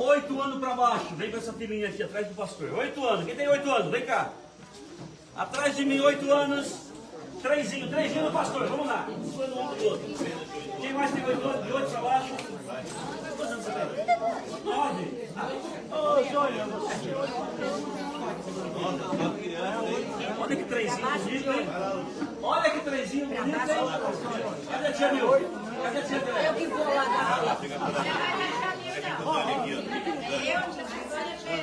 8 anos para baixo. Vem com essa filhinha aqui atrás do pastor. 8 anos. Quem tem 8 anos? Vem cá. Atrás de mim, 8 anos. 3 no pastor. Vamos lá. Um no ombro do outro. Quem mais tem 8 anos? De 8 para baixo. Quantos anos você tem? 9. Ô, Jônia. Olha que trenzinho bonito, hein? Olha que trenzinho bonito, hein? Cadê a tia Mil? Cadê a tia Mil? Eu que vou lá.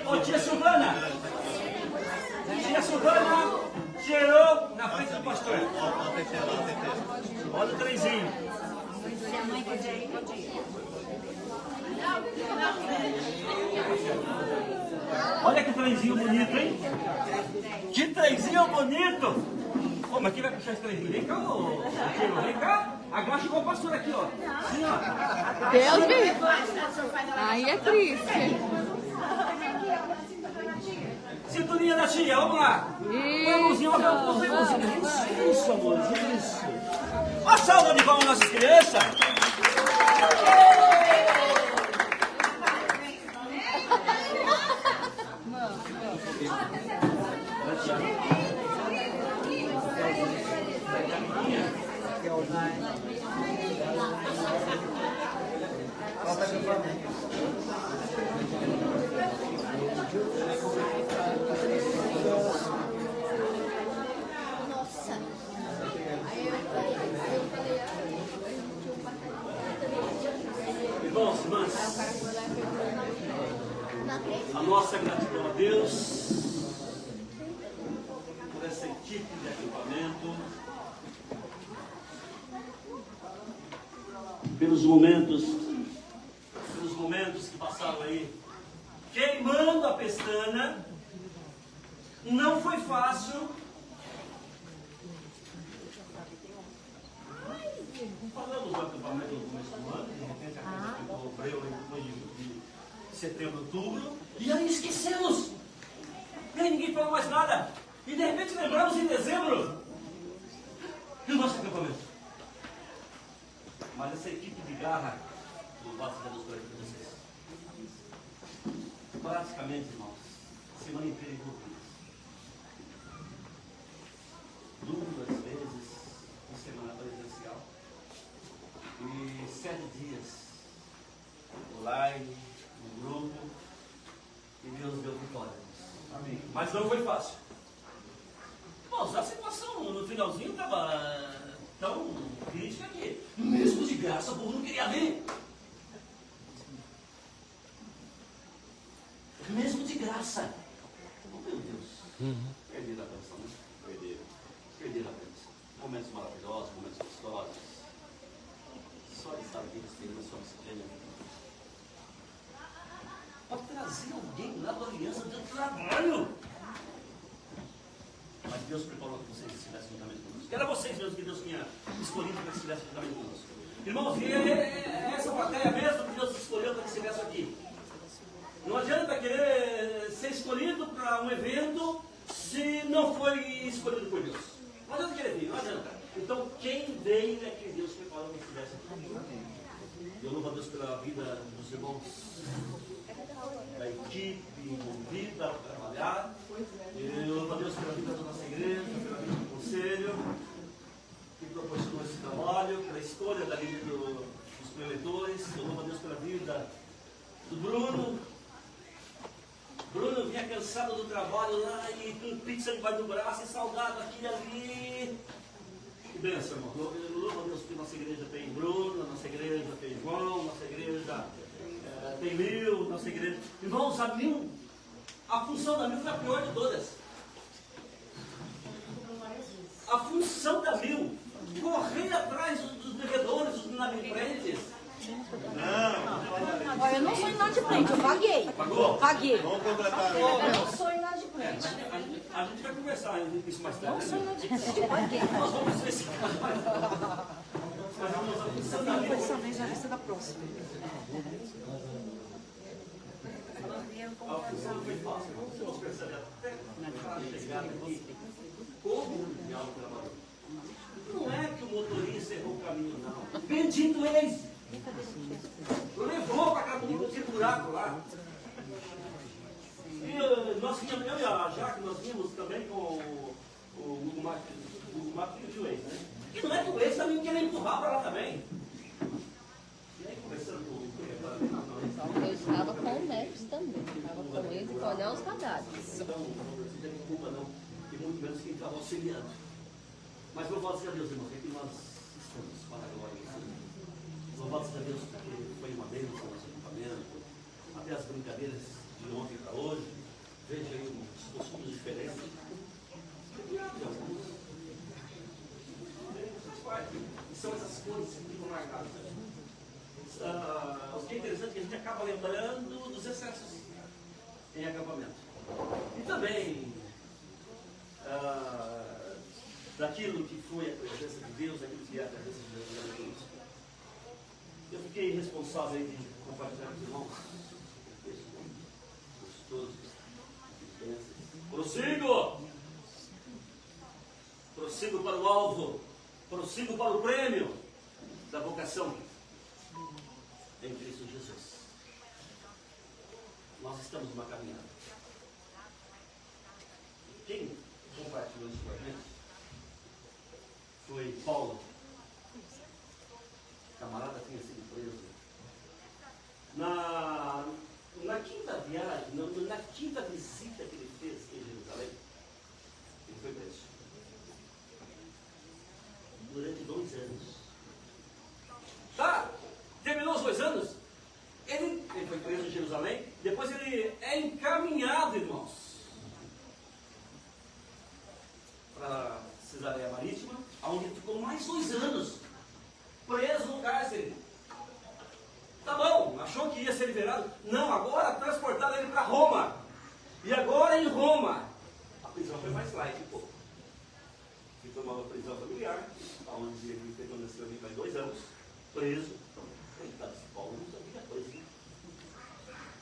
Ô, tia Silvana. Tia Silvana cheirou na frente do pastor. Olha o trenzinho. Olha que trenzinho bonito, hein? Que trenzinho bonito! Ô, mas quem vai puxar esse trenzinho? Vem cá, ô. Vem cá. Agacha igual o pastor aqui, ó. Assim, ó. Deus me... Aí é triste. Cinturinha da tia, vamos lá. Vamos, ó. Isso, amor, isso. Uma salva de palmas nossas crianças. Irmãos, irmãs, a nossa gratidão a Deus por essa equipe de acampamento, pelos momentos que passaram aí queimando a pestana. Não foi fácil. Falamos do acampamento no começo do ano, de repente a coisa ficou breu depois de setembro, outubro, e aí esquecemos. E aí ninguém falou mais nada. E de repente lembramos em dezembro do nosso acampamento. Mas essa equipe de garra, louvado seja Deus por vocês, praticamente, irmãos, semana inteira envolvidos. 2 vezes por semana presencial e 7 dias online, no grupo, e Deus deu vitória. Amém. Mas não foi fácil. Bom, a situação no finalzinho estava tão crítica que, mesmo de graça, o povo não queria ver. Mesmo de graça. Oh, meu Deus. Perderam a bênção, né? Perderam a bênção. Momentos maravilhosos, momentos gostosos. Só de estar aqui respirando sua oxigênio. Pode trazer alguém lá da aliança do trabalho. Mas Deus preparou que vocês estivessem juntamente conosco. Era vocês mesmos que Deus tinha escolhido para que estivessem juntamente conosco. Irmãos, e é essa plateia mesmo que Deus escolheu para que estivesse aqui. Não adianta querer ser escolhido para um evento se não foi escolhido por Deus. Não adianta querer vir, não adianta. Então, quem veio é que Deus preparou para que estivesse aqui. Eu louvo a Deus pela vida dos irmãos, da equipe envolvida para trabalhar. Eu louvo a Deus pela vida da nossa igreja, pela vida do conselho, que proporcionou esse trabalho, pela escolha da vida dos preletores. Eu louvo a Deus pela vida do Bruno. Bruno vinha cansado do trabalho lá e com pizza debaixo do braço e saudado aqui e ali. Que bênção, irmão. Eu louvo a Deus que nossa igreja tem Bruno, nossa igreja tem João, nossa igreja tem Mil, nossa igreja. Irmãos, a função da Mil foi a pior de todas. A função da Mil, correr atrás dos devedores, dos inadimplentes. Não. Olha, eu não sou inadimplente, eu paguei. Pagou? Paguei. Vamos completar. Eu não sou inadimplente. A gente vai conversar isso mais tarde. Não sou inadimplente, eu paguei. Nós vamos ver esse caso mais tarde. Mas vamos a função da Mil. Dessa vez a lista da próxima. A função foi fácil. Vamos perceber até para chegar aqui como o diabo trabalhou. Não é que o motorista errou o caminho, não. Bendito eles. Levou para cá, esse buraco casa lá. E nós tínhamos, eu e a Jaque, nós vimos também com o Hugo Martins e o ex, né? E não é que o ex também queria empurrar para lá também. E aí conversando com o Eu estava com o Maps também. Estava com ele e com o Anel os Radares. então, não tem culpa não, e muito menos quem estava auxiliando. Mas louvado seja Deus, irmãos, é que nós estamos para a glória do Senhor. Louvado seja Deus, porque foi uma bênção o nosso acampamento, até as brincadeiras de ontem para hoje. Veja aí os costumes diferentes. Tem alguns. E são essas coisas que ficam marcadas. O que é interessante é que a gente acaba lembrando dos excessos em acampamento. E também daquilo que foi a presença de Deus, daquilo que é a presença de Deus. Eu fiquei responsável aí de compartilhar com os irmãos. Gostoso. Prossigo! Prossigo para o alvo. Prossigo para o prêmio da vocação em Cristo Jesus. Nós estamos numa caminhada. Quem compartilhou isso com a gente foi Paulo. O camarada tinha sido preso. Na quinta viagem, na quinta visita que ele fez em Jerusalém, ele foi preso. Durante 2 anos. Tá? Terminou os 2 anos? Ele foi preso em Jerusalém. Depois ele é encaminhado, irmãos, para Cesareia Marítima, onde ele ficou mais 2 anos preso no cárcere. Tá bom, achou que ia ser liberado? Não, agora transportaram ele para Roma. E agora em Roma, a prisão foi mais light um pouco. E foi uma prisão familiar, onde ele permaneceu ali mais 2 anos, preso. Coitado desse Paulo, não sabia coisa.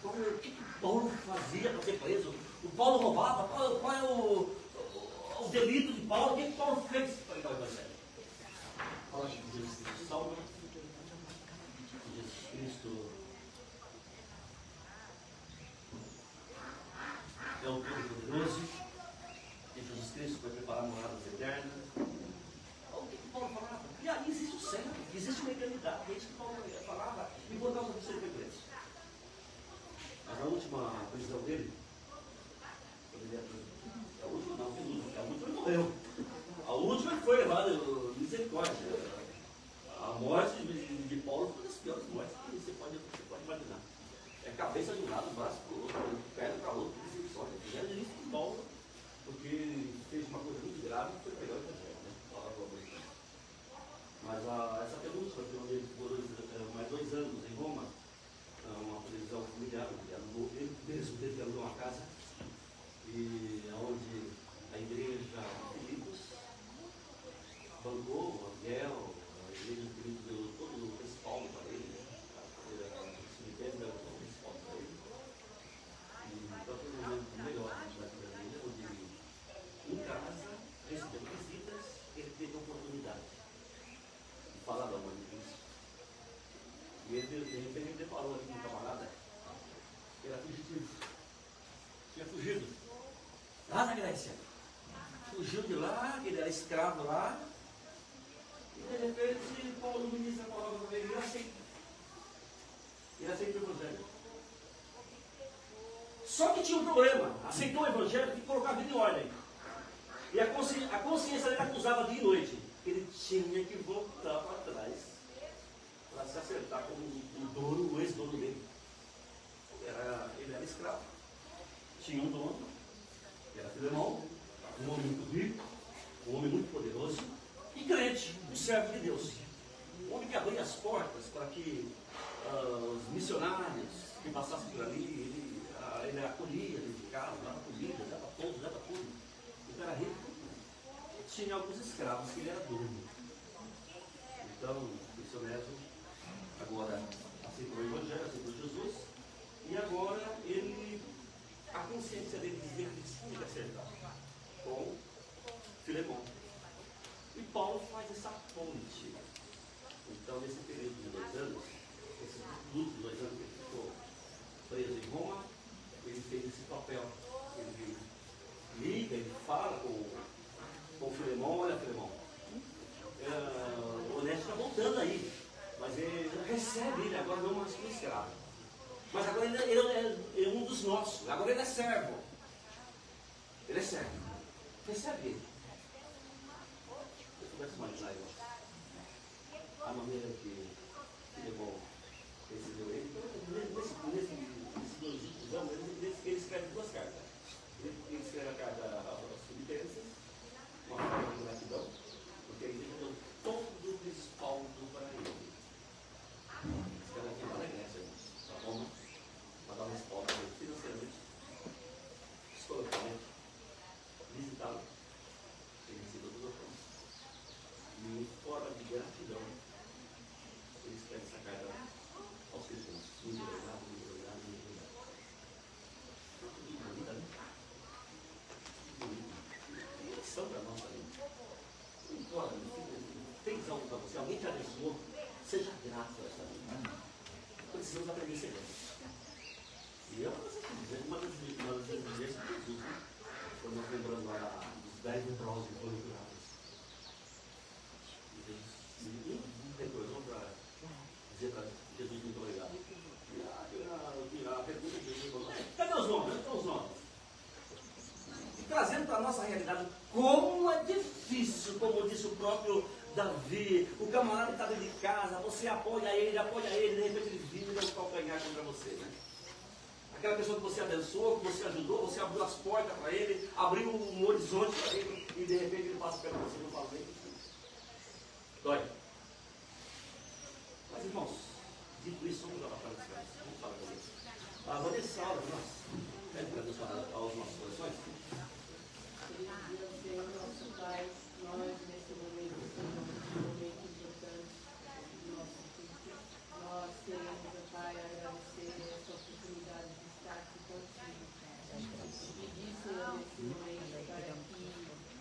O que Paulo fazia para ser preso? O Paulo roubava? Qual é o delito de Paulo? O que Paulo fez para o Evangelho? Fala que Jesus Cristo salva. Jesus Cristo é o Todo-Poderoso. E Jesus Cristo vai preparar moradas eternas. O que Paulo falava? E aí existe o céu, existe uma eternidade. É isso que Paulo falava. E por causa disso ele foi preso. Mas a última prisão dele, a última não, a última ele morreu. A última ele foi levado, misericórdia. A morte de Paulo foi uma das piores mortes que você pode imaginar. É cabeça de um lado, braço para o outro, perna para o outro, misericórdia. Fizeram isso com Paulo, porque ele fez uma coisa muito grave e foi pegar o evangelho, né? Falar com a mãe. Mas essa penúltima, onde ele ficou mais 2 anos em Roma, uma prisão familiar, ele mesmo teve alugou uma casa, e onde a igreja de Filipos bancou o aluguel, a igreja de Filipos deu todo o respaldo para ele, o cemitério deu todo o respaldo para ele. E então foi um momento melhor da igreja, onde em casa, recebendo visitas, ele teve a oportunidade de falar da mãe de Cristo. E ele deparou aqui com um camarada que era fugitivo. Tinha fugido lá na Grécia. Fugiu de lá, ele era escravo lá. E de repente, Paulo ministra a palavra para ele e aceita. Ele aceita o Evangelho. Só que tinha um problema. Aceitou o Evangelho e colocava a vida em ordem. E a consciência dele acusava dia e noite. Ele tinha que voltar para trás para se acertar com o dono, o ex-dono dele. Ele era escravo. Tinha um dono, que era Filemão, um homem muito rico, um homem muito poderoso, e crente, um servo de Deus. Um homem que abria as portas para que os missionários que passassem por ali, ele acolhia, ele ficava, dava comida, dava todo, dava tudo. Ele era rico. Tinha alguns escravos que ele era dono. Então, o missionário agora aceitou o Evangelho, aceitou Jesus, e agora a consciência dele dizia que ele tinha que acertar com Filemão. E Paulo faz essa ponte. Então, nesse período de 2 anos, esse luto de 2 anos que ele ficou fez esse papel. Ele liga, ele fala com o Filemão, olha Filemão, o Onésio está voltando aí, mas ele recebe ele agora não mais como escravo. Mas agora ele é um dos nossos, agora ele é servo. Ele é servo. Recebe ele. Eu começo a imaginar a maneira que Filemão recebeu ele. Nesses 2 últimos anos, ele escreve 2 cartas. Ele escreve a carta aos Filipenses, uma forma de gratidão, porque ele deu todo o respaldo para ele. Escreve aqui para a Grécia, para Roma, para dar um respaldo para ele financeiramente, psicologicamente, visitá-lo, ele recebeu toda a forma. E em forma de gratidão, ele escreve essa carta aos Filipenses. Muito obrigado, muito obrigado, muito obrigado. Bonita, né? Lição para nós também. Não importa, fez algo para você, alguém te abençoou, seja grato a essa vida. Precisamos aprender a ser gratos. E é uma das exigências de Jesus, né? Quando nós lembramos lá dos 10 leprosos que foram curados. E tem coisa para dizer para Jesus muito obrigado. A pergunta de Jesus falou: cadê os nomes? Onde estão os nomes? E trazendo para a nossa realidade, como é difícil, como disse o próprio Davi, o camarada está dentro de casa, você apoia ele, de repente ele vira o calcanhar contra você, né? Aquela pessoa que você abençoou, que você ajudou, você abriu as portas para ele, abriu um horizonte para ele, e de repente ele passa perto de você e não fala nem. Dói. Mas irmãos, dito isso, vamos jogar para os caras. Vamos falar com eles. A Vanessa aula de nós. Pede para Deus falar aos nossos corações. Senhor, nosso Pai, nós nesse momento, Senhor, um momento importante do nosso culto, nós queremos, Pai, agradecer essa oportunidade de estar aqui contigo, Pai. Pedir, Senhor, nesse momento, para que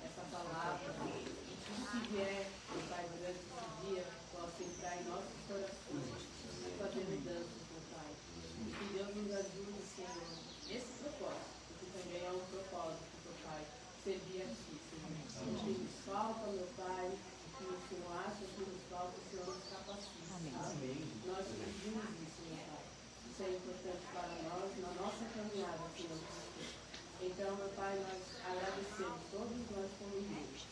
essa palavra, e que se vier, Pai, durante esse dia, possa entrar em nossos corações e fazer mudanças, Pai. E que Deus nos ajude, Senhor, nesse propósito, porque também é um propósito, Pai, servir a Ti, Senhor. O que nos falta, meu Pai, o que o Senhor acha que nos falta, o Senhor nos capacita. Amém. Nós pedimos isso, meu Pai. Isso é importante para nós, na nossa caminhada, Senhor. Então, meu Pai, nós agradecemos todos nós como igreja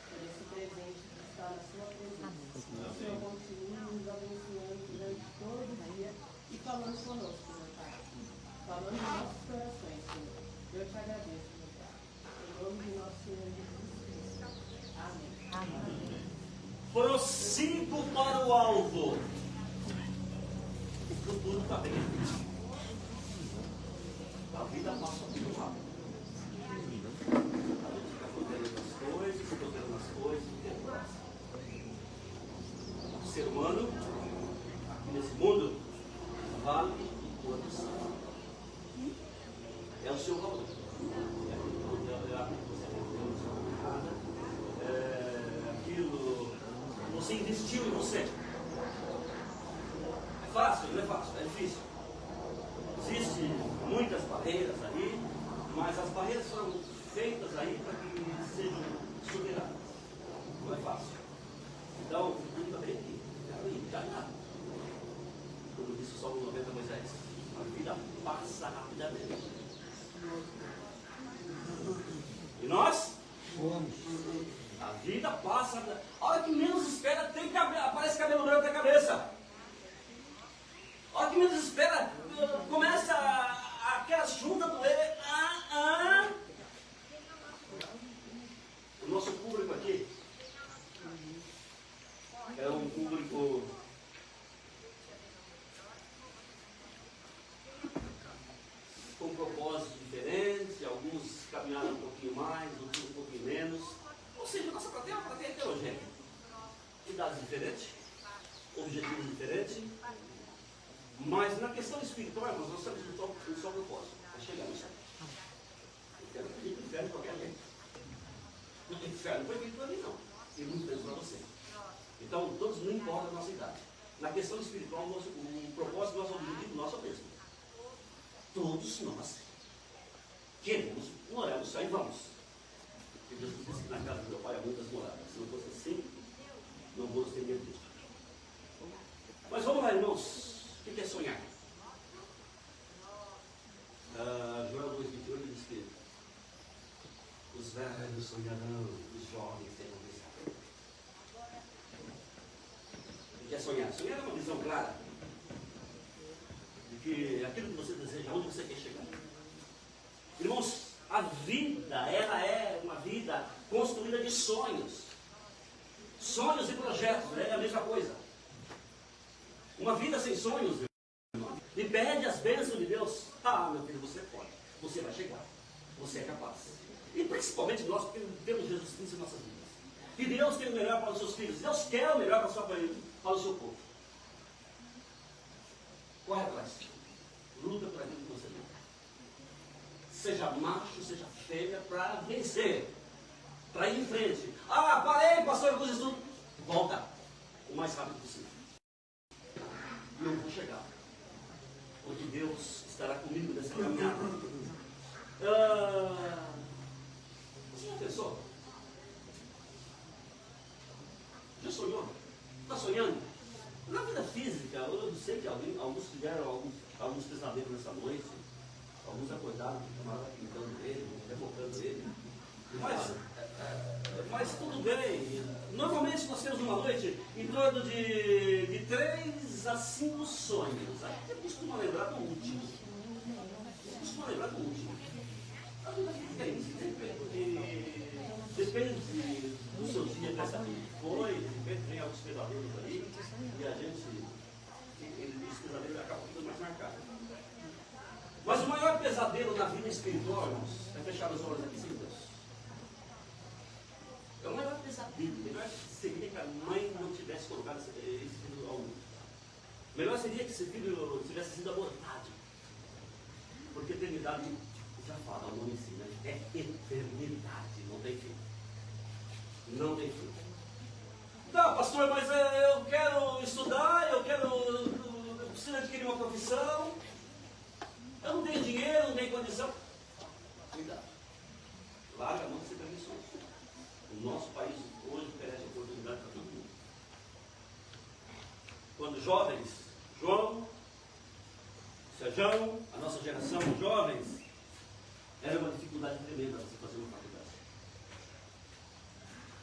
por esse presente de estar na Sua presença. O Senhor continue nos abençoando durante todo o dia e falando conosco, meu Pai. Falando nos nossos corações, Senhor. Eu te agradeço, meu Pai. Em nome de nosso Senhor Jesus Cristo. Amém. Amém. Prossigo para o alvo. O futuro está bem. A vida passa muito rápido. A gente fica fazendo as coisas, o tempo passa. O ser humano, aqui nesse mundo, vale enquanto sabe. É o seu valor. Aquilo você investiu em você. É fácil? Não é fácil, é difícil. Existem muitas barreiras aí, mas as barreiras foram feitas aí para que sejam superadas. Não é fácil. Então, o futuro está bem aqui. Já nada. Como disse o Salmo 90, Moisés, a vida passa rapidamente. E nós? A vida passa. A hora que menos espera, aparece cabelo branco na cabeça. A hora que menos espera, começa aquela junta doer. O nosso público aqui é um público com propósitos diferentes, alguns caminharam um pouquinho mais, outros um pouquinho menos. Ou seja, nossa plateia é uma plateia heterogênea. Idades diferentes, objetivos diferentes, mas na questão espiritual, nós temos um só propósito, é chegar no céu. Eu quero ir para o inferno de qualquer jeito. O inferno não foi feito para mim, não. E muito menos para você. Então, todos não importa a nossa idade. Na questão espiritual, o propósito, nosso objetivo, nosso é o mesmo. Todos nós queremos morar no céu e vamos. Porque Jesus disse que na casa do meu pai há muitas moradas. Se não fosse assim, não vou ter medo disso. Mas vamos lá, irmãos. O que é sonhar? Joel 2,28 diz que os velhos sonharão, os jovens terão visão. O que é sonhar? Sonhar é uma visão clara de que aquilo que você deseja, onde você quer chegar. Irmãos, a vida, ela é uma vida construída de sonhos. Sonhos e projetos, é a mesma coisa. Uma vida sem sonhos, irmão, e pede as bênçãos de Deus. Ah, meu filho, você pode. Você vai chegar. Você é capaz. E principalmente nós, porque temos Jesus Cristo em nossas vidas. E Deus tem o melhor para os seus filhos. Deus quer o melhor para o seu povo. Corre atrás. Luta por aquilo que você tem. Seja macho, seja fêmea, para vencer. Para ir em frente. Ah, parei, pastor, eu fiz tudo. Volta. O mais rápido possível. E eu vou chegar. Porque Deus estará comigo nessa caminhada. Você já pensou? Já sonhou? Está sonhando? Na vida física, eu sei que alguns tiveram alguns pesadelos nessa noite. Alguns acordaram com o camarada pintando ele, revocando ele. Mas tudo bem. Normalmente nós temos uma noite em torno de 3 a 5 sonhos. Você costuma lembrar do último. A vida fica é isso. Depende do seu dia, dessa vida que foi, de repente tem alguns pesadelos ali, e a gente, esse pesadelo acaba ficando mais marcado. Mas o maior pesadelo na vida espiritual, irmãos, é fechar os olhos aqui sem Deus. É o maior pesadelo. Melhor seria que a mãe não tivesse colocado esse filho ao mundo. Melhor seria que esse filho tivesse sido abortado. Porque eternidade, já fala, o nome ensina, é eternidade, não tem fim. Não tem fim. Não, pastor, mas eu quero estudar, eu preciso adquirir uma profissão. Eu não tenho dinheiro, não tenho condição. Cuidado. Larga a mão de ser permissões. O nosso país hoje oferece oportunidade para todo mundo. Quando jovens, João, Sérgio, a nossa geração, jovens, era uma dificuldade tremenda você fazer uma faculdade.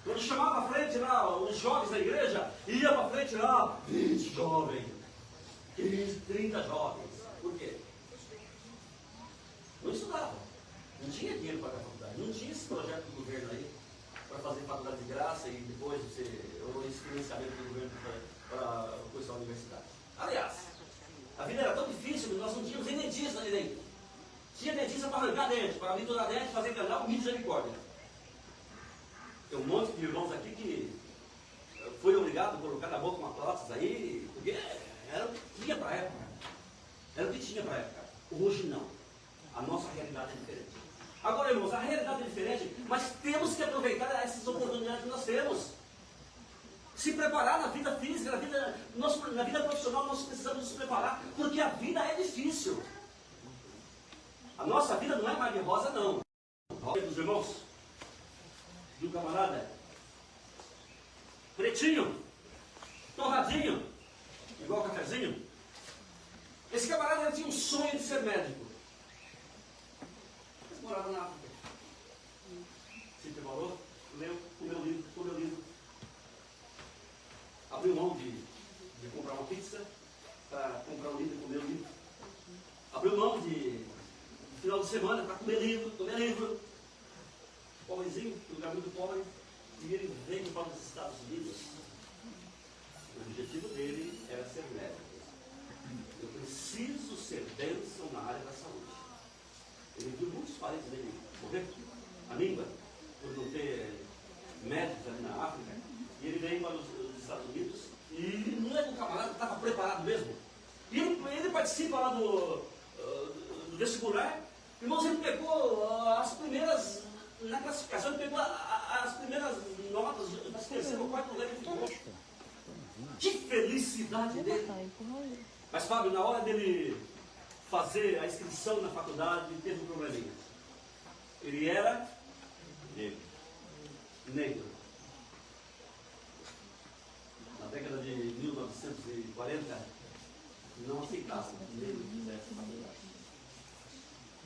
Quando chamava à frente lá, os jovens da igreja, ia para frente lá, 20 jovens, 15, 30 jovens. Por quê? Não estudava. Não tinha dinheiro para a faculdade. Não tinha esse projeto do governo aí para fazer faculdade de graça e depois esse financiamento do governo para começar a universidade. Aliás, a vida era tão difícil que nós não tínhamos nem dentista ali dentro. Tinha dentista para arrancar dente, para misturar dente, fazer canal, misericórdia. Tem um monte de irmãos aqui que foi obrigado a colocar na boca uma prótese aí, porque era o que tinha para a época. Era o que tinha para a época. Hoje não. A nossa realidade é diferente. Agora, irmãos, a realidade é diferente, mas temos que aproveitar essas oportunidades que nós temos. Se preparar na vida física, na vida profissional, nós precisamos nos preparar, porque a vida é difícil. A nossa vida não é mar de rosa, não. Dos irmãos, de um camarada, pretinho, torradinho, igual cafezinho. Esse camarada tinha um sonho de ser médico. Ele morava na África. Se preparou, leu, comeu o livro. Abriu mão de comprar uma pizza para comprar um livro e comer o livro. Abriu mão de final de semana para comer livro. Pobrezinho, lugar muito pobre. E ele veio para os Estados Unidos. O objetivo dele era ser médico. Eu preciso ser bênção na área da saúde. Ele viu muitos parentes dele morrer, a língua, por não ter médicos ali na África. E ele veio para os Estados Unidos. E não é que o camarada estava preparado mesmo. E ele participa lá do vestibular. Irmãos, ele pegou as primeiras, na classificação, ele pegou as primeiras notas, das terceiro ou quarto lugar, ele ficou. Que felicidade dele! Mas, Fábio, na hora dele fazer a inscrição na faculdade, teve um probleminha. Ele era negro. Na década de 1940, não aceitavam que negro fizesse faculdade.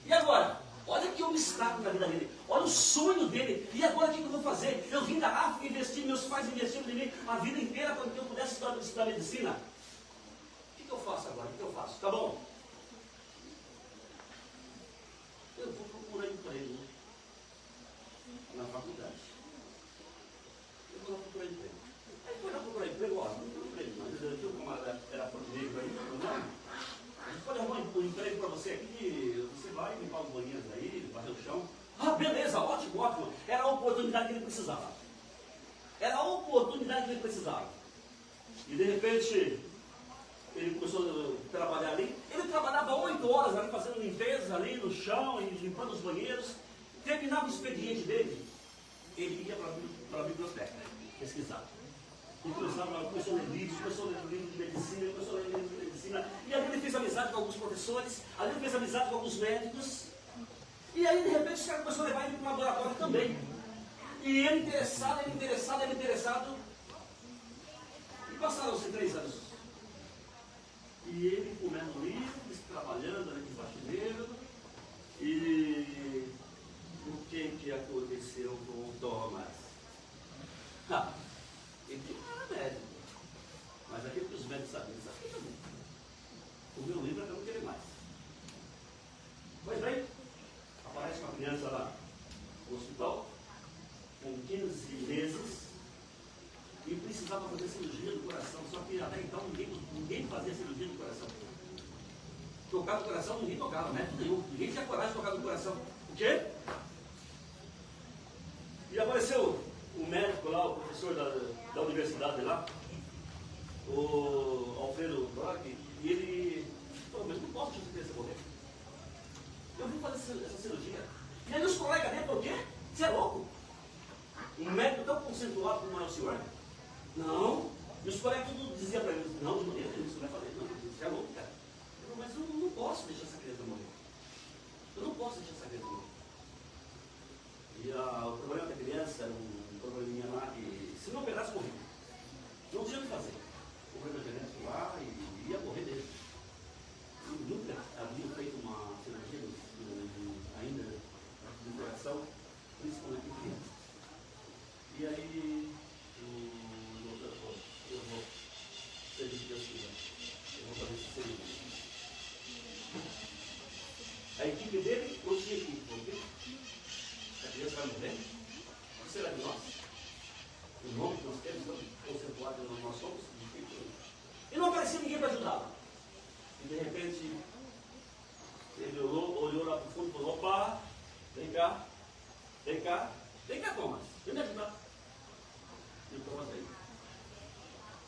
E agora? Olha que obstáculo na vida dele. Olha o sonho dele. E agora o que eu vou fazer? Eu vim da África, investi, meus pais investiram em mim a vida inteira para que eu pudesse estudar medicina. O que eu faço agora? O que eu faço? Tá bom. Eu vou procurar emprego na faculdade. Eu vou lá procurar emprego. Aí foi lá procurar emprego, ó, não tem emprego, mas eu como era negro aí, não. A gente pode arrumar um emprego para você aqui, você vai limpar os banheiros aí, varrer o chão. Ah, beleza, ótimo, ótimo. Era a oportunidade que ele precisava. Era a oportunidade que ele precisava. E de repente, ele começou a trabalhar ali. Ele trabalhava 8 horas ali, fazendo limpeza ali no chão, e limpando os banheiros. Terminava o expediente dele, ele ia para a biblioteca pesquisar. E começou a ler livros, começou a ler livros de medicina, começou a ler livros de medicina. E ali ele fez amizade com alguns professores, ali ele fez amizade com alguns médicos. E aí, de repente, os caras começaram a levar ele para o laboratório também. E ele interessado. E passaram-se 3 anos. E ele comendo livros, trabalhando ali de faxineiro. E o que aconteceu com o Thomas? Ele não era médico. Mas aquilo que os médicos sabiam, ele sabia também. O meu livro eu não queria mais. Pois bem, aparece uma criança lá no hospital, com 15 meses, e precisava fazer cirurgia do coração, só que até então ninguém fazia cirurgia do coração. Tocar no coração, ninguém tocava, médico nenhum. Ninguém tinha coragem de tocar no coração. O quê? E apareceu o médico lá, o professor da universidade lá, o Alfredo Brock, e ele falou, mas não posso deixar essa criança morrer. Eu vim fazer essa cirurgia. E aí os colegas dele falaram, o quê? Você é louco? Um médico tão conceituado como é o senhor? Não. E os colegas tudo diziam para ele, não, de maneira nenhuma, você vai fazer. Não, você é louco, cara. Eu falei, mas eu não posso deixar essa criança morrer. Eu não posso deixar essa criança morrer. E o problema da criança era um probleminha lá que, se não operasse, morria. Não tinha o que fazer. O problema da criança lá e ia morrer dele. E nunca havia feito uma cirurgia ainda do coração, principalmente em criança. E aí, o doutor falou, eu vou, seja o que Deus quiser, eu vou fazer essa cirurgia. A equipe dele não tinha equipe, ok? A criança vai morrer? O que será de nós? O nome que nós temos, conceituado onde nós somos? E não aparecia ninguém para ajudá-lo. E de repente, ele olhou lá para o fundo e falou, opa, vem cá, Thomas, vem me ajudar. E o Thomas veio.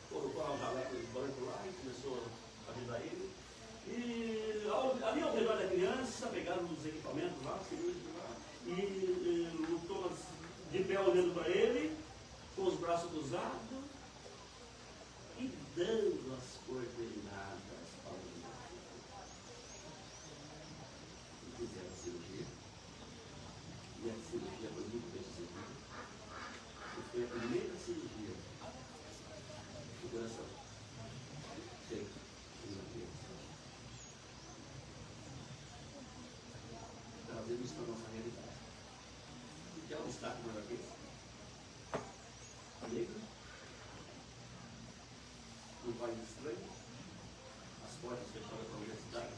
Colocou um jaleco branco lá e começou a ajudar ele. E ali ao redor da criança, pegaram os equipamentos lá, e o Thomas de pé olhando para ele, com os braços cruzados, e dando as coordenadas para ele. E fizeram a cirurgia. E a cirurgia foi muito bem sucedida. E foi a primeira cirurgia do coração feita em uma criança. Trazendo isso para a nossa realidade. O que é o obstáculo maior que esse? Negro, num país estranho, as portas fechadas da universidade.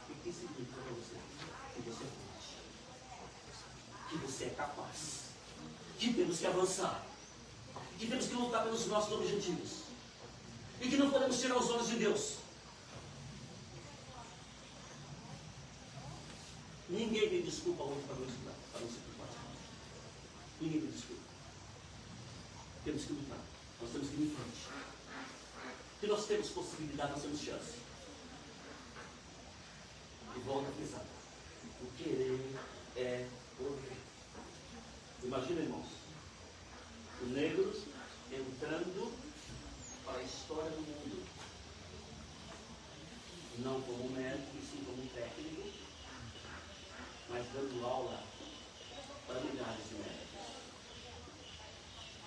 O que significa para você? Que você é forte, que você é capaz, que temos que avançar, que temos que lutar pelos nossos objetivos e que não podemos tirar os olhos de Deus. Ninguém tem desculpa hoje para não estudar, para não se preocupar. Ninguém tem desculpa. Temos que lutar. Nós temos que ir em frente. Se nós temos possibilidade, nós temos chance. E volta a pensar. O querer é poder. Imagina, irmãos, os negros entrando para a história do mundo. Não como médico, e sim como técnico. mas dando aula para milhares de médicos.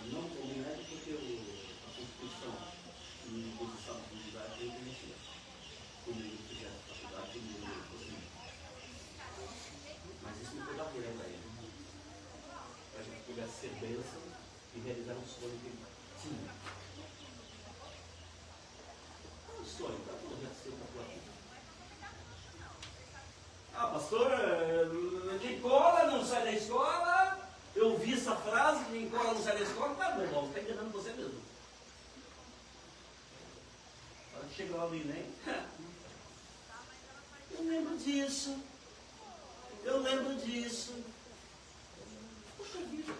Não como médico porque a Constituição e os Estados Unidos tem permitido. Quando ele fizer a faculdade, ele conseguir. Mas isso não foi dar direito a ele. Para a gente pudesse ser bênção e realizar um sonho que ele tinha. Qual é o sonho? Qual é o projeto seu para a tua vida? Ah, pastor, quem cola não sai da escola. Eu ouvi essa frase, quem cola não sai da escola. Tá, meu irmão, você está enganando você mesmo. Na hora que chega lá no Enem, eu lembro disso. Eu lembro disso. Puxa vida.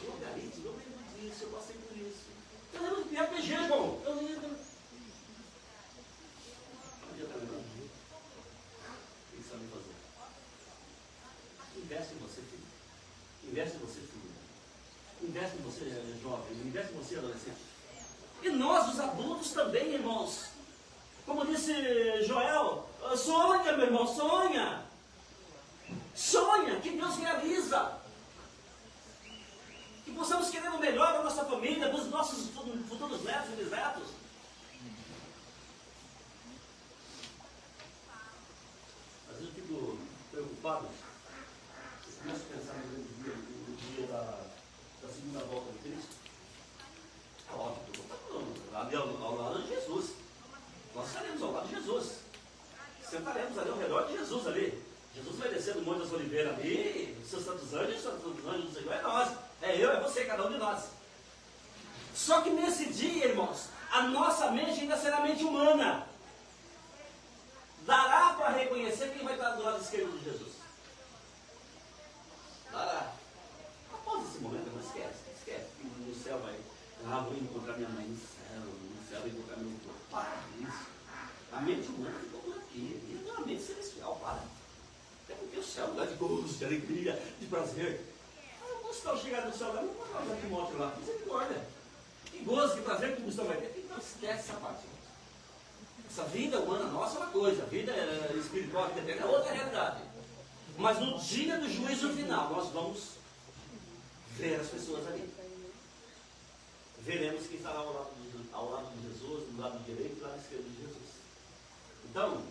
Eu garoto, eu lembro disso, eu passei por isso. Eu lembro de RPG, irmão. Eu lembro. Não adianta lembrar. O que sabe fazer? Investe em você, filho. Investe em você, filho. Investe em você, jovem. Investe em você, adolescente. E nós, os adultos, também, irmãos. Como disse Joel, sonha, meu irmão, sonha. Sonha que Deus realiza. Que possamos querer o melhor da nossa família, dos nossos futuros netos e bisnetos. Às vezes eu fico preocupado. Eu começo a pensar no dia da segunda volta de Cristo. É óbvio que eu estou falando ao lado de Jesus. Nós estaremos ao lado de Jesus. Sentaremos ali ao redor de Jesus ali. Jesus vai descer do Monte das Oliveiras ali, os seus santos anjos do Senhor, é nós. É eu, é você, cada um de nós. Só que nesse dia, irmãos, a nossa mente ainda será mente humana. Dará para reconhecer quem vai estar do lado esquerdo de Jesus. Dará. Após esse momento, não esquece. No céu vai. Vou encontrar minha mãe no céu vou encontrar meu corpo. Para isso. A mente humana ficou por aqui. E não é a mente celestial, para. Até porque o céu é um lugar de gozo, de alegria, de prazer. O Gustavo chegar no céu lá, não pode falar de morte lá. Misericórdia. Que gozo, que prazer que o Gustavo vai ter. Não esquece essa parte. Essa vida humana nossa é uma coisa, a vida espiritual que é outra realidade. Mas no dia do juízo final, nós vamos ver as pessoas ali. Veremos quem estará ao lado de Jesus, do lado direito e do lado esquerdo de Jesus. Então,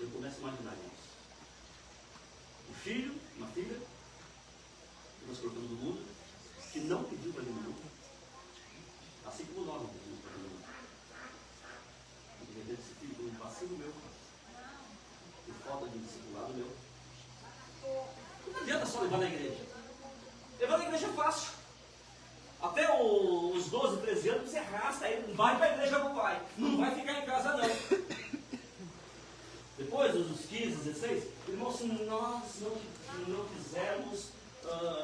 eu começo a imaginar isso. Um filho, uma filha, que nós colocamos no mundo, que não pediu para vir no mundo, assim como nós não pedimos para vir no mundo. E de repente esse filho, por um vacilo meu, por falta de discipulado meu, não adianta só levar na igreja. Levar na igreja é fácil. Até os 12, 13 anos você arrasta ele, vai para a igreja com o pai. Não vai ficar em casa não. Depois, os 15, 16, irmãos, se nós não fizermos,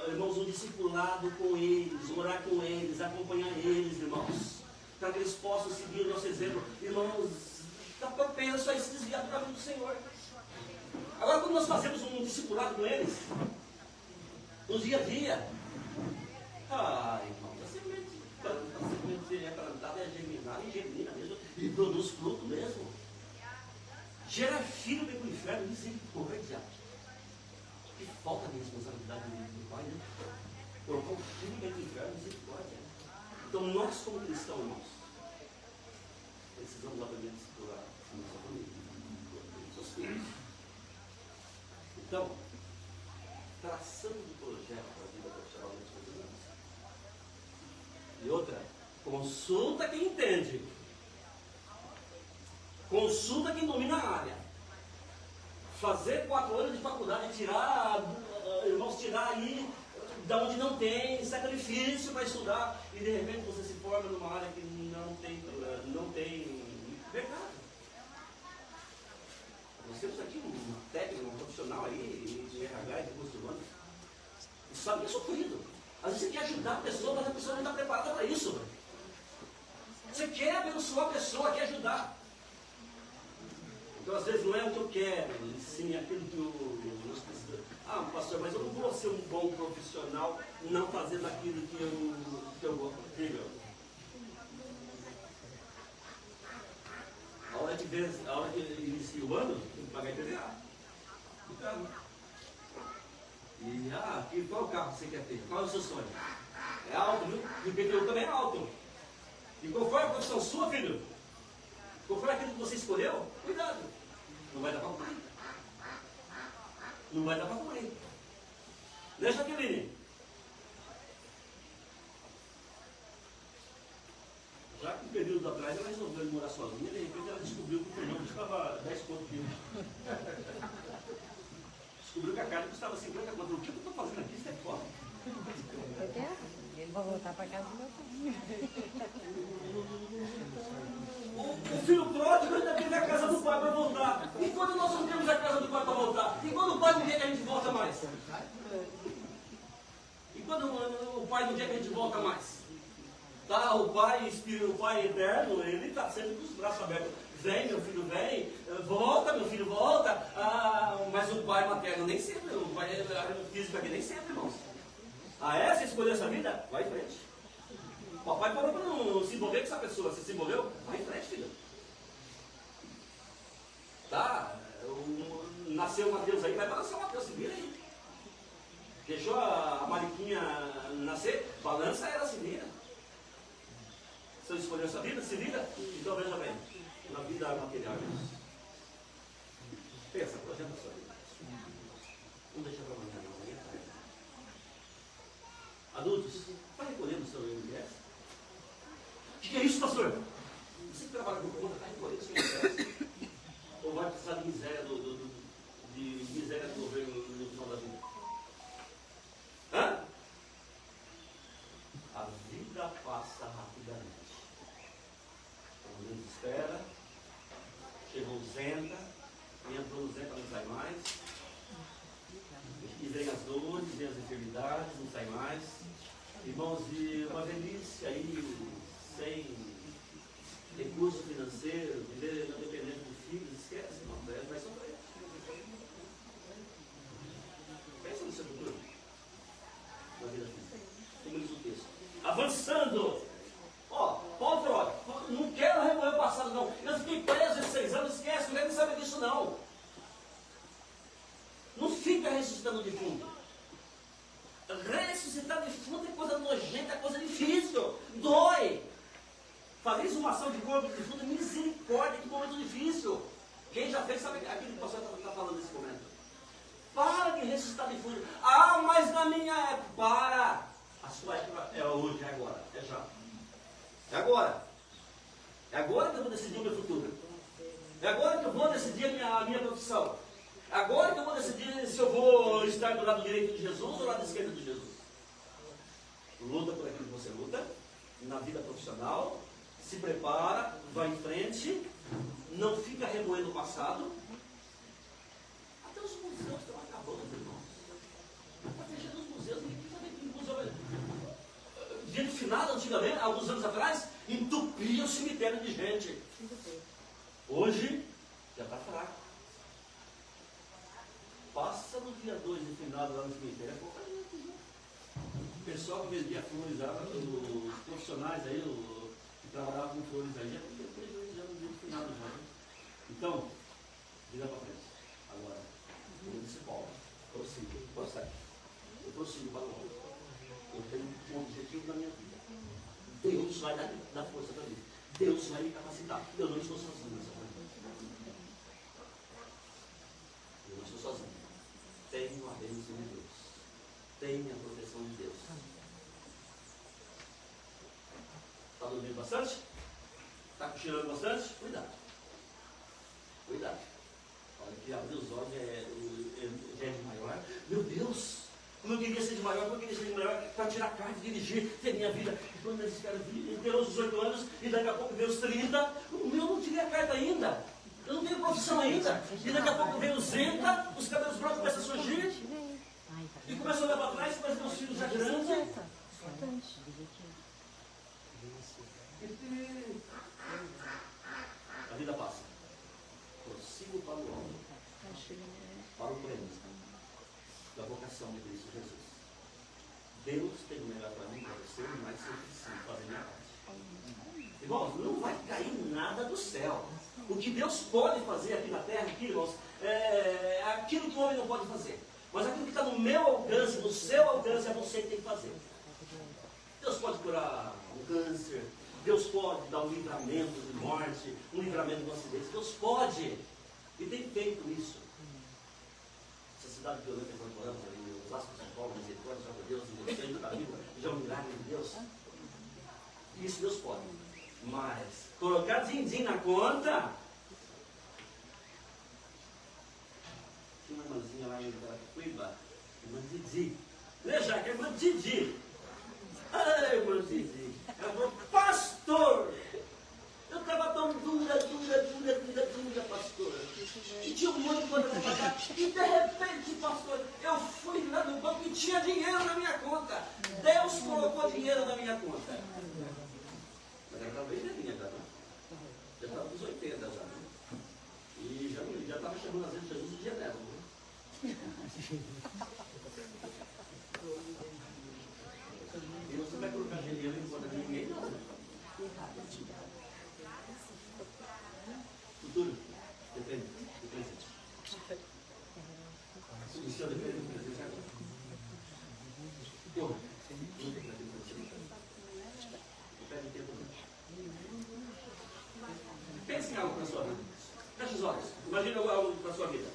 irmãos, um discipulado com eles, orar com eles, acompanhar eles, irmãos, para que eles possam seguir o nosso exemplo, irmãos, está propenso a se desviar do caminho do Senhor. Agora, quando nós fazemos um discipulado com eles, no dia a dia, irmão, a semente é plantada, é germinada e germina mesmo, e produz fruto mesmo. Gera filho para o inferno, misericórdia. Que falta de responsabilidade do pai, né? Colocar o filho para o inferno, misericórdia. Então nós, como cristãos, irmãos, precisamos aprender a discipular a nossa família, os nossos filhos. Então, traçando o projeto para a vida profissional das pessoas. E outra, consulta quem entende. Consulta quem domina a área. Fazer 4 anos de faculdade, irmãos, tirar aí da onde não tem sacrifício para estudar, e de repente você se forma numa área que não tem mercado. Nós temos aqui uma técnica, um profissional aí, de RH e de recursos humanos, e sabe que é sofrido. Às vezes você quer ajudar a pessoa, mas a pessoa não está preparada para isso. Você quer abençoar a pessoa, quer ajudar. Então, às vezes, não é o que eu quero, sim aquilo que eu preciso. Pastor, mas eu não vou ser um bom profissional não fazendo aquilo que eu gosto. A hora que inicia o ano, tem que pagar IPVA. do carro. E, qual o carro que você quer ter? Qual é o seu sonho? É alto, viu? E o IPTU também é alto. E qual foi a profissão sua, filho? Qual foi aquilo que você escolheu? Cuidado. Não vai dar para cumprir. Não vai dar para cumprir. Né, Jaqueline? Já que um período atrás ela resolveu ir morar sozinha, de repente ela descobriu que o Fernando custava 10 conto quilo. Descobriu que a carne custava 50 conto. O que eu estou fazendo aqui? Isso é foda. Ele vai voltar para casa do meu pai. O filho pródigo ainda teve a casa do pai para voltar. E quando nós não temos a casa do pai para voltar? E quando o pai não quer que a gente volta mais? E quando o pai não quer que a gente volta mais? Tá, o pai eterno, ele está sempre com os braços abertos. Vem, meu filho, vem. Volta, meu filho, volta. Mas o pai materno nem sempre. O pai físico aqui nem sempre, irmãos. Você escolheu essa vida? Vai em frente. O papai falou para não se envolver com essa pessoa. Você se envolveu? Vai em frente, filho. Tá? Nasceu o Mateus aí, vai balançar o Mateus, se vira aí. Deixou a Mariquinha nascer, balança ela, se vira. Você escolheu essa vida? Se vira? Então veja bem, na vida material. Pensa, projeta a sua vida. Não deixa para amanhã, não. Amanhã é tarde. Adultos, vai recolhendo o seu INSS? O que é isso, pastor? Você que trabalha com conta, vai recolhendo o seu INSS? Ou vai precisar de miséria do governo no final da vida? Hã? A vida passa rapidamente. Quando Deus espera, chegou o Zenta, e entrou no Zenta, não sai mais. E vem as dores, vem as enfermidades, não sai mais. Irmãos, e uma velhice aí, sem recurso financeiro, viver na dependência dos filhos, esquece, não, vai sofrer. Pensa no seu futuro, na vida física. Como diz o texto. Avançando. Paulo falou, não quero remover o passado, não. Eu fiquei preso esses 6 anos, esquece, não quero nem saber disso, não. Não fica ressuscitando defunto. Ressuscitar defunto é coisa nojenta, é coisa difícil. Dói. Fazer exumação de corpo de defunto, misericórdia, que momento difícil. Quem já fez sabe aquilo que o pastor está falando nesse momento. Para de ressuscitar defunto. Mas na minha época, para. A sua época é hoje, é agora, é já. É agora. É agora que eu vou decidir o meu futuro. É agora que eu vou decidir a minha profissão. É agora que eu vou decidir se eu vou estar do lado direito de Jesus ou do lado esquerdo de Jesus. Luta por aquilo que você luta. Na vida profissional. Se prepara, vai em frente. Não fica remoendo o passado. Até os museus estão acabando, irmãos. Até Jesus nos museus, ninguém precisa ver que museu. Dia de finado, antigamente, alguns anos atrás, entupia o cemitério de gente. Hoje, já está fraco. Passa no dia 2 de finado lá no cemitério, é pouca gente, né? O pessoal que vendia flores, os profissionais aí, que trabalhavam com flores aí, já tem prejuízo no dia de finado já. Então, vira para frente. Agora, como disse Paulo, prossigo, prossegue. Eu prossigo para o alto. Eu tenho um objetivo na minha vida. Deus vai dar força para mim. Deus vai me capacitar. Eu não estou sozinho nessa coisa. Eu não estou sozinho. Tenho a bênção de Deus. Tenho a proteção de Deus. Está dormindo bastante? Está cochilando bastante? Cuidado. Cuidado. Olha que abrir os olhos é de maior. Meu Deus! Como eu queria ser de maior, para tirar a carne, dirigir, ter minha vida. E quando eles querem ter os 18 anos, e daqui a pouco vem os 30, eu não tirei a carta ainda. Eu não tenho profissão ainda. E daqui a pouco vem os 30, os cabelos brancos começam a surgir. E começam a olhar para trás, mas meus filhos já grandes. A vida passa. Prossigo para o alto. Para o prêmio da vocação de Cristo Jesus. Deus tem o melhor para mim, para você, mas eu preciso fazer minha parte. Irmãos, não vai cair nada do céu. O que Deus pode fazer aqui na terra, aqui, irmãos, aquilo que o homem não pode fazer. Mas aquilo que está no meu alcance, no seu alcance, é você que tem que fazer. Deus pode curar um câncer, Deus pode dar um livramento de morte, um livramento de um acidente. Deus pode. E tem feito isso. Essa cidade violenta que nós moramos ali, os Vasco de São Paulo, misericórdia, só por Deus, Deus ainda está vivo, já é um milagre de Deus. Isso Deus pode. Mas colocar din-din na conta. Tinha uma irmãzinha lá em Carapicuíba, irmã Didi. Veja, que irmã Didi. Ai, irmã Didi. Ela falou, pastor, eu estava tão dura, pastor. E tinha um monte de coisa para pagar. E de repente, pastor, eu fui lá no banco e tinha dinheiro na minha conta. Deus colocou dinheiro na minha conta. Mas ela estava bem velhinha, já estava nos 80 já. Né? E já estava chamando às vezes Jesus de Genebra. Né? E você vai colocar dinheiro em conta de ninguém, não. Futuro? Depende. Do presente. O senhor depende do presente agora. Porra. Depende do tempo. Pense em algo para a sua vida. Feche os olhos. Imagine algo para a sua vida.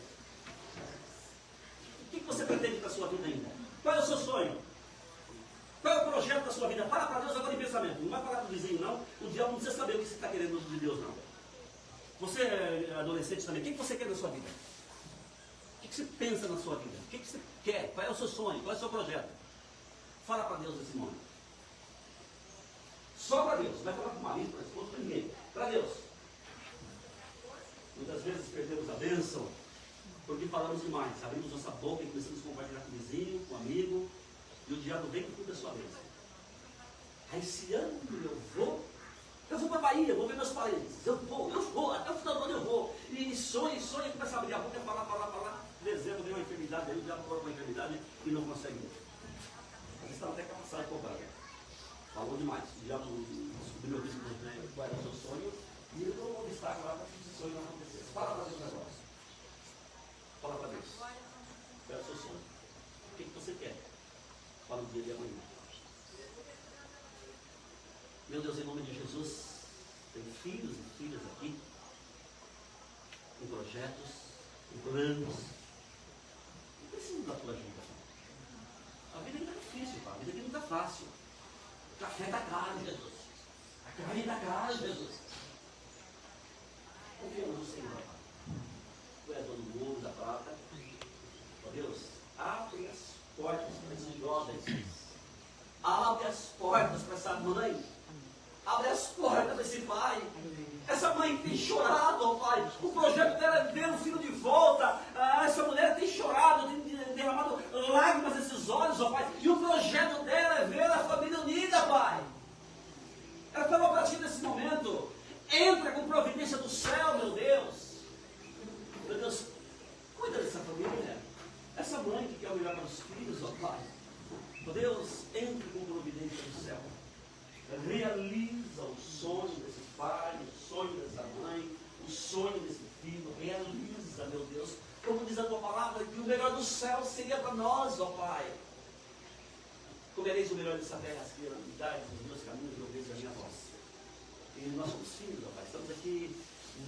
O que você pretende para a sua vida ainda? Qual é o seu sonho? Qual é o projeto da sua vida? Fala para Deus agora em pensamento. Não vai falar para o vizinho, não. O diabo não precisa saber o que você está querendo de Deus, não. Você é adolescente também. O que você quer na sua vida? O que você pensa na sua vida? O que você quer? Qual é o seu sonho? Qual é o seu projeto? Fala para Deus nesse momento. Só para Deus. Não vai falar para o marido, para a esposa, para ninguém. Para Deus. Muitas vezes perdemos a bênção porque falamos demais. Abrimos nossa boca e começamos a compartilhar com o vizinho, com o amigo. E o diabo vem com tudo a sua bênção. Aí esse ano eu vou para a Bahia, vou ver meus parentes. Eu vou, até o final do ano eu vou. E sonho, começa a abrir a boca, falar. Dezembro vem uma enfermidade, aí o diabo coloca uma enfermidade e não consegue. Às vezes estava até cansado de comprar. Falou demais. O diabo descobriu o risco de qual era o seu sonho e ele colocou um obstáculo lá para que esse sonho não acontecesse. Fala para Deus agora. Fala para Deus. Qual é o seu sonho? O que você quer? Para o dia de amanhã. Meu Deus, em nome de Jesus, tem filhos e filhas aqui, com projetos, com planos. Não preciso da tua ajuda. A vida aqui está difícil, pá. A vida aqui não está fácil. O café está caro, Jesus. A carne está cara, Jesus. Confiamos no Senhor, Pai. Tu és dono do ouro, da prata. Ó Deus, abre as portas para esses jovens. Abre as portas para essa mãe. Abre as portas para esse pai. Essa mãe tem chorado, ó Pai. O projeto dela é ver o filho de volta. Essa mulher tem chorado, tem derramado lágrimas nesses olhos, ó Pai. E o projeto dela é ver a família unida, Pai. Ela falou para ti nesse momento. Entra com providência do céu, meu Deus. Meu Deus, cuida dessa família. Essa mãe que quer olhar para os filhos, ó Pai. Ó Deus, entre com providência do céu. Realiza o sonho desse pai, o sonho dessa mãe, o sonho desse filho. Realiza, meu Deus. Como diz a tua palavra, que o melhor do céu seria para nós, ó Pai. Comereis o melhor dessa terra, as piedades dos meus caminhos e ouvireis a minha voz. E nós somos filhos, ó Pai. Estamos aqui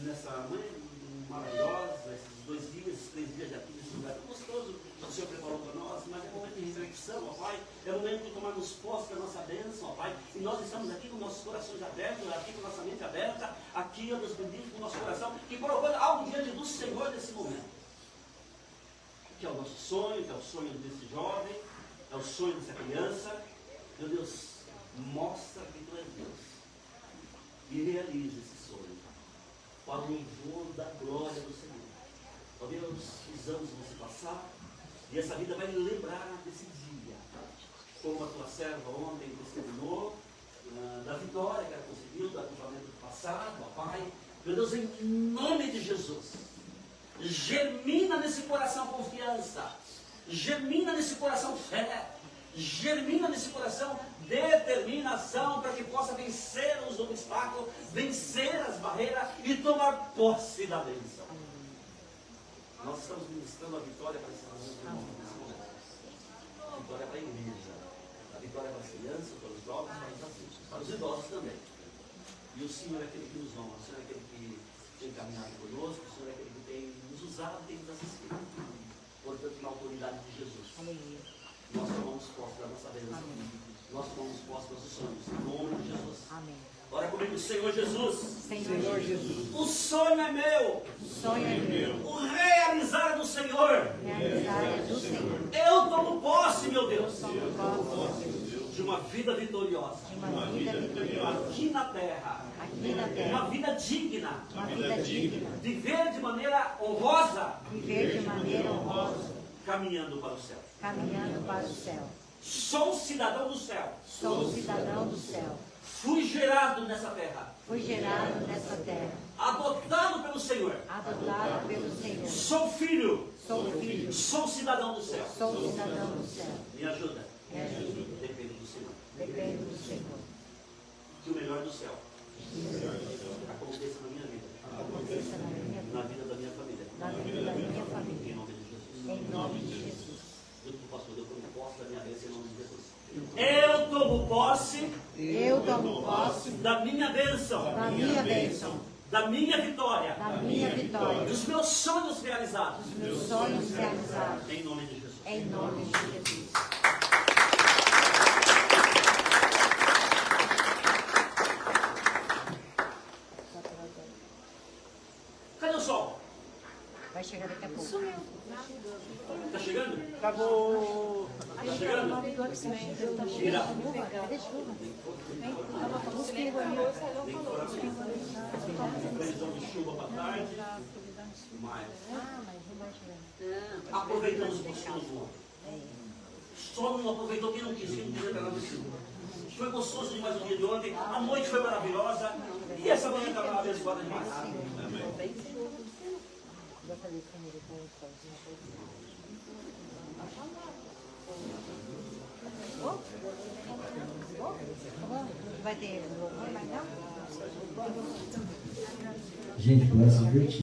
nessa manhã maravilhosa, esses 2 dias, 3 dias de aqui nesse lugar tão gostoso que o Senhor preparou para nós, mas é momento de reflexão, ó Pai, é momento de tomarmos posse da nossa bênção, ó Pai, e nós estamos aqui com nossos corações abertos, aqui com nossa mente aberta, aqui, ó Deus bendito, com o nosso coração, e colocando algo diante do Senhor nesse momento, que é o nosso sonho, que é o sonho desse jovem, é o sonho dessa criança. Meu Deus, mostra que tu és Deus, e realiza esse sonho, para o louvor da glória do Senhor. Ó Deus, os anos vão se passar e essa vida vai lembrar desse dia. Como a tua serva ontem testemunhou da vitória que ela conseguiu, do acampamento passado, ó Pai. Meu Deus, em nome de Jesus, germina nesse coração confiança, germina nesse coração fé, germina nesse coração determinação para que possa vencer os obstáculos, vencer as barreiras e tomar posse da bênção. Nós estamos ministrando a vitória para esse momento. A vitória para a igreja. A vitória para as crianças, para os jovens, para os adultos, para os idosos também. E o Senhor é aquele que nos honra, o Senhor é aquele que tem caminhado conosco, o Senhor é aquele que tem nos usado e tem nos assistido. Portanto, na autoridade de Jesus, nós tomamos posse da nossa bênção. Nós tomamos posse dos nossos sonhos. Em nome de Jesus. Amém. Ora comigo, Senhor Jesus. Senhor Jesus. O sonho é meu. O sonho é meu. O realizar é do Senhor. Realizar é do Senhor. Eu tomo posse, meu Deus, Posso de uma vida vitoriosa. de uma vida vitoriosa Aqui na terra. aqui na Uma terra. vida digna. Uma vida digna. Viver de maneira honrosa. Viver de maneira honrosa. Caminhando para o céu. Caminhando para o céu. Sou cidadão do céu. Sou cidadão do céu. Fui gerado nessa terra. Fui gerado nessa terra. Adotado pelo Senhor. Adotado pelo Senhor. Sou filho. Sou filho. Sou cidadão do céu. Sou cidadão do céu. Me ajuda. Me ajuda. Depende do Senhor. Dependo do Senhor. Que o melhor do céu aconteça na minha vida. Aconteça na minha vida. Na vida da minha família. Na vida da minha família. Em nome de Jesus. Em nome de Jesus. Eu, pastor, eu tomo posse da minha bênção em nome de Jesus. Eu tomo posse Eu tomo posse da minha bênção, da minha bênção, da minha vitória, da minha vitória, dos meus sonhos realizados. dos meus sonhos realizados. Em nome de Jesus. Em nome de Jesus. Cadê o sol? Vai chegar daqui a pouco. Está chegando? Acabou. Está chegando? Tira. Cadê chuva? Previsão de chuva para tarde. Mas Ah, mas não vai chegar. aproveitamos o gostoso. Só não aproveitou quem não quis entrar na piscina. Foi gostoso demais o dia de ontem. A noite foi maravilhosa. E essa manhã estava abençoada demais. Já falei com ele com o solzinho. Vai ter louvor, mas não? Gente, começa a divertir.